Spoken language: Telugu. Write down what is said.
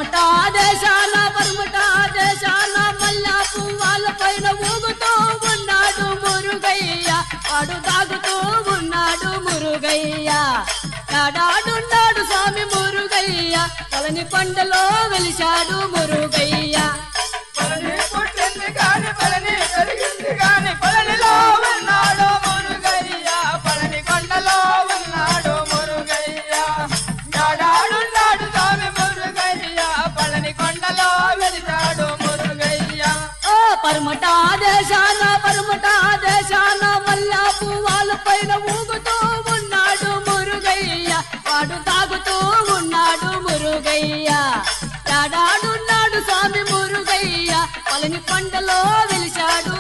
పరమటా దేశాన మల్లా పువ్వాల పైన ఊగుతూ ఉన్నాడు మురుగయ్య వాడు తాగుతూ ఉన్నాడు మురుగయ్య ఏడాడున్నాడు స్వామి మురుగయ్య పళని కొండలో వెలిశాడు మురుగయ్య పళని పుట్టింది కాని పళని పెరిగింది కాని పళనిలో ఉన్నాడు మురుగయ్య పళని కొండలో ఉన్నాడు మురుగయ్య ఏడాడున్నాడు స్వామి మురుగయ్య పళని కొండలో వెలిశాడు మురుగయ్య ఓ పరమటా దేశాన మల్లా పువ్వాల పైన ఊగుతూ ఉన్నాడు మురుగయ్య వాడు తాగుతూ ఉన్నాడు మురుగయ్య ఏడాడున్నాడు స్వామి మురుగయ్య పళని కొండలో వెలిశాడు